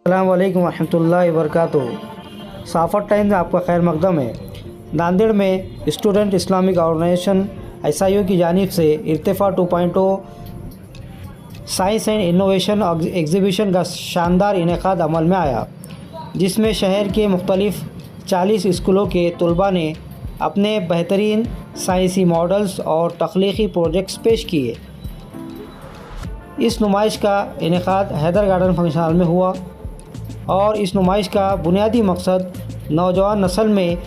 अस्सलाम वालेकुम रहमतुल्लाहि व बरकातुहू। साफर टाइम्स आपका खैर मकदम है। नांदेड़ में स्टूडेंट इस्लामिक ऑर्गेनाइजेशन SIO की जानिब से इर्तिफ़ा 2.0 साइंस एंड इनोवेशन एग्ज़िबिशन का शानदार इनेकाद अमल में आया, जिसमें शहर के मुख्तलिफ़ 40 स्कूलों के तलबा ने अपने बेहतरीन साइंसी मॉडल्स और तख्लीक़ी प्रोजेक्ट्स पेश किए। इस नुमाइश का इनेकाद हैदर गार्डन फंक्शन हॉल में हुआ और इस नुमाइश का बुनियादी मकसद नौजवान नस्ल में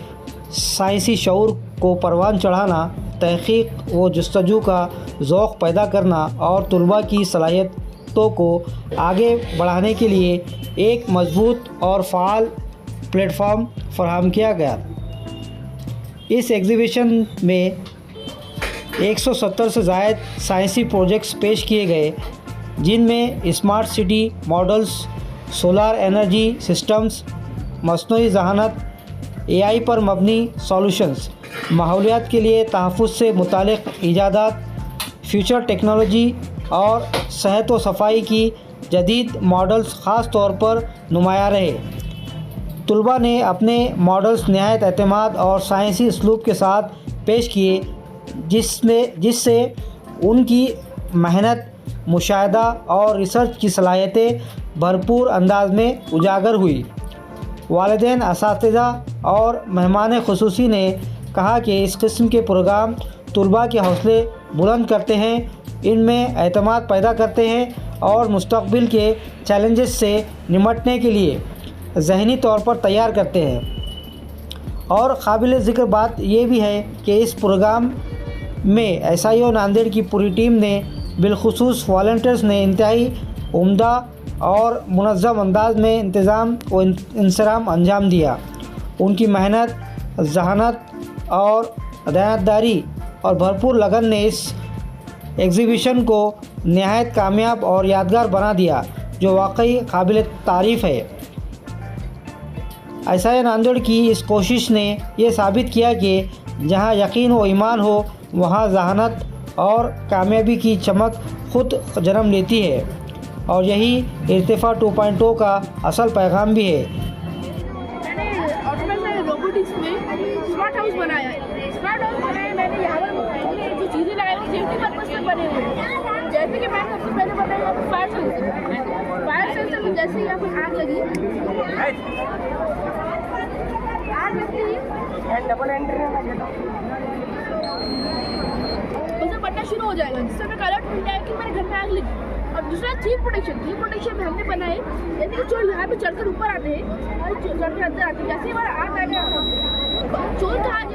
साइंसी शऊर को परवान चढ़ाना, तहक़ीक़ व जस्तजू का ज़ौक़ पैदा करना और तलबा की सलाहियतों को आगे बढ़ाने के लिए एक मजबूत और फ़ाल प्लेटफॉर्म फराहम किया गया। इस एग्ज़िबिशन में 170 से ज़ायद साइंसी प्रोजेक्ट्स पेश किए गए, जिनमें smart city models, solar energy systems, मस्नूई ज़हानत, AI पर मबनी सॉल्यूशंस, माहौलियात के लिए तहफ़्फ़ुज़ से मुतालिक ईजादात, फ्यूचर टेक्नोलॉजी और सेहत व सफाई की जदीद मॉडल्स ख़ास तौर पर नुमाया रहे। तलबा ने अपने मॉडल्स नहायत एतमाद और साइंसी उसलूब के साथ पेश किए, जिससे उनकी मेहनत, मुशाहिदा और रिसर्च की सलाहियतें भरपूर अंदाज में उजागर हुई। वालिदैन, असातिज़ा और मेहमान ख़ुसूसी ने कहा कि इस किस्म के प्रोग्राम तलबा के हौसले बुलंद करते हैं, इनमें एतमाद पैदा करते हैं और मुस्तक़बिल के चैलेंजेस से निमटने के लिए ज़हनी तौर पर तैयार करते हैं। और काबिल ज़िक्र बात यह भी है कि इस प्रोग्राम में SIO नांदेड़ की पूरी टीम ने, बिलखुसूस वॉलंटियर्स ने इंतहाई उम्दा और मुनज़्ज़म अंदाज में इंतज़ाम व इंसराम अंजाम दिया। उनकी मेहनत, ज़हानत और दयानतदारी और भरपूर लगन ने इस एग्ज़िबिशन को नहायत कामयाब और यादगार बना दिया, जो वाकई काबिल तारीफ़ है। SIO नांदेड़ की इस कोशिश ने यह साबित किया कि जहां यकीन व ईमान हो, वहां ज़हानत और कामयाबी की चमक खुद जन्म लेती है, और यही इर्तिफ़ा 2.0 का असल पैगाम भी है। मैंने रोबोटिक्स में स्मार्ट हाउस बनाया है। स्मार्ट हाउस बनाया मैंने यहाँ पर जो चीज़ें लगाई वो सेफ्टी पर्पज से बने हुए हैं। जैसे कि मैंने सबसे पहले बनाया फायर सेंसर। फायर सेंसर में जैसे ही यहाँ पर आग लगी डबल एंट्री उसे बनना शुरू हो जाएगा, जिससे हमें अलर्ट मिल जाएगा कि मेरे घर में आग लगी। और दूसरा थीम प्रोटेक्शन में हमने बनाए, जैसे कि चोर यहाँ पे चढ़कर ऊपर आते हैं और चढ़ के अंदर आते हैं। जैसे हमारा आग आ गया, चोर का आज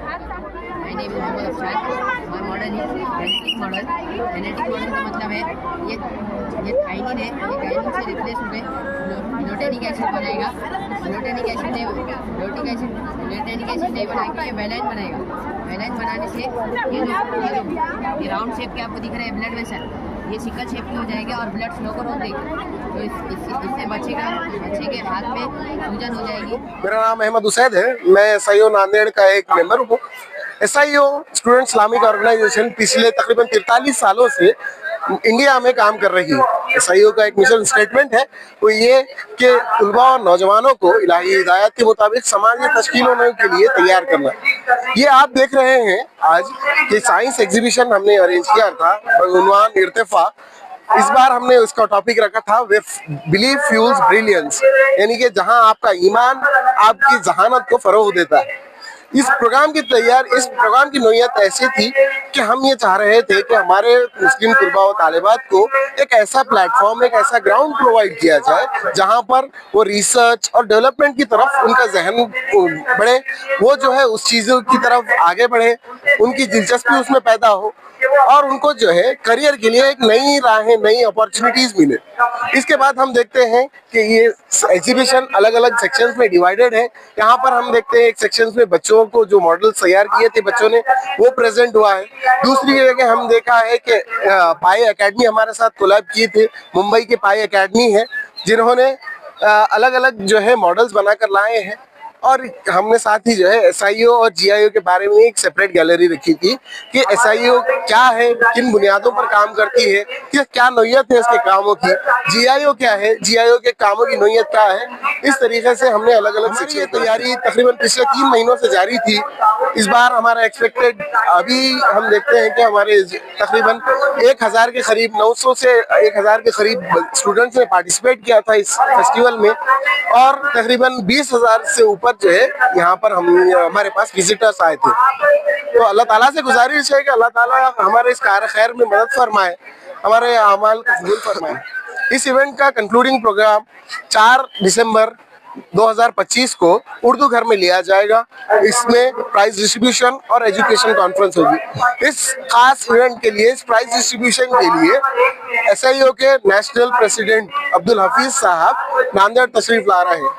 हाथ साफ हमारा मॉडल है जेनेटिक मॉडल। जेनेटिक मॉडल का मतलब है ये थाइनिन है, ये थाइनिन से रिप्लेस हो गए ग्लूटेनिक एसिड बनाएगा। ग्लूटेनिक एसिड नहीं बना के ये वेलाइन बनाएगा। वेलाइन बनाने से ये राउंड शेप के आपको दिख रहा है ब्लड वेसल, ये सिकल शेप की हो जाएगा और ब्लड फ्लो को रोक देगा। तो इससे बच्चे के हाथ में सूजन हो जाएगी। मेरा नाम अहमद हुसैन है, मैं SIO नांदेड़ का एक मेंबर हूँ। SIO स्टूडेंट इस्लामिक ऑर्गेनाइजेशन पिछले तकरीबन 43 सालों से इंडिया में काम कर रही है। SIO का एक मिशन स्टेटमेंट है वो ये कि तलबा और नौजवानों को इलाही हिदायत के मुताबिक समाजी तश्कील होने के लिए तैयार करना। ये आप देख रहे हैं आज कि साइंस एग्जीबिशन हमने अरेंज किया था, उन्वान इर्तिफ़ा। इस बार हमने उसका टॉपिक रखा था बिलीव फ्यूल्स ब्रिलियंस, यानी कि जहां आपका ईमान आपकी जहानत को फरोग देता है। इस प्रोग्राम की नोयत ऐसी थी कि हम ये चाह रहे थे कि हमारे मुस्लिम तलबा और तालिबात को एक ऐसा प्लेटफॉर्म, एक ऐसा ग्राउंड प्रोवाइड किया जाए जहां पर वो रिसर्च और डेवलपमेंट की तरफ उनका जहन बढ़े, वो जो है उस चीज़ों की तरफ आगे बढ़े, उनकी दिलचस्पी उसमें पैदा हो और उनको जो है करियर के लिए एक नई राहें, नई अपॉर्चुनिटीज मिले। इसके बाद हम देखते हैं कि ये एग्जीबिशन अलग अलग सेक्शंस में डिवाइडेड है। यहाँ पर हम देखते हैं एक सेक्शंस में बच्चों को जो मॉडल्स तैयार किए थे बच्चों ने, वो प्रेजेंट हुआ है। दूसरी जगह हम देखा है कि पाई एकेडमी हमारे साथ कोलैब किए थे। मुंबई के पाई एकेडमी है जिन्होंने अलग अलग जो है मॉडल्स बनाकर लाए हैं और हमने साथ ही जो है एसआईओ और जीआईओ के बारे में एक सेपरेट गैलरी रखी थी कि एसआईओ क्या है, किन बुनियादों पर काम करती है, कि क्या नौयत है इसके कामों की, जीआईओ क्या है, जीआईओ के कामों की नौयत क्या है। इस तरीके से हमने अलग अलग सेक्शन तैयारी तकरीबन पिछले 3 महीनों से जारी थी। इस बार हमारा एक्सपेक्टेड अभी हम देखते हैं कि हमारे तकरीबन 1000 के करीब 900 से 1000 के करीब स्टूडेंट्स ने पार्टिसिपेट किया था इस फेस्टिवल में, और तकरीबन 20,000 से ऊपर जो है यहाँ पर हमारे पास विजिटर्स आए थे। तो अल्लाह ताला से गुजारिश है कि अल्लाह ताला हमारे इस कार खैर में मदद फरमाए, हमारे अमाल को कबूल फरमाए। इस इवेंट का कंक्लूडिंग प्रोग्राम 4 दिसंबर 2025 को उर्दू घर में लिया जाएगा। इसमें प्राइज डिस्ट्रीब्यूशन और एजुकेशन कॉन्फ्रेंस होगी। इस खास इवेंट के लिए, इस प्राइज डिस्ट्रीब्यूशन के लिए एसआईओ के नेशनल प्रेसिडेंट अब्दुल हफीज साहब नांदेड़ तशरीफ ला रहे हैं।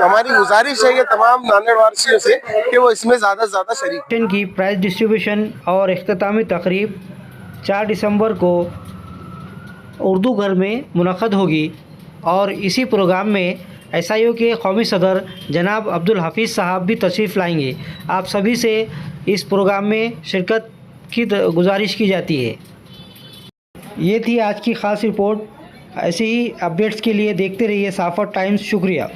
हमारी गुजारिश है कि तमाम नांदेड़ वासियों से कि वो इसमें ज़्यादा से ज़्यादा शरीक। की प्राइज डिस्ट्रीब्यूशन और इख्तितामी तकरीब 4 दिसंबर को उर्दू घर में मुनक़द होगी और इसी प्रोग्राम में एसआईओ के कौमी सदर जनाब अब्दुल हफीज़ साहब भी तशरीफ़ लाएंगे। आप सभी से इस प्रोग्राम में शिरकत की गुजारिश की जाती है। ये थी आज की ख़ास रिपोर्ट। ऐसे ही अपडेट्स के लिए देखते रहिए साफर टाइम्स। शुक्रिया।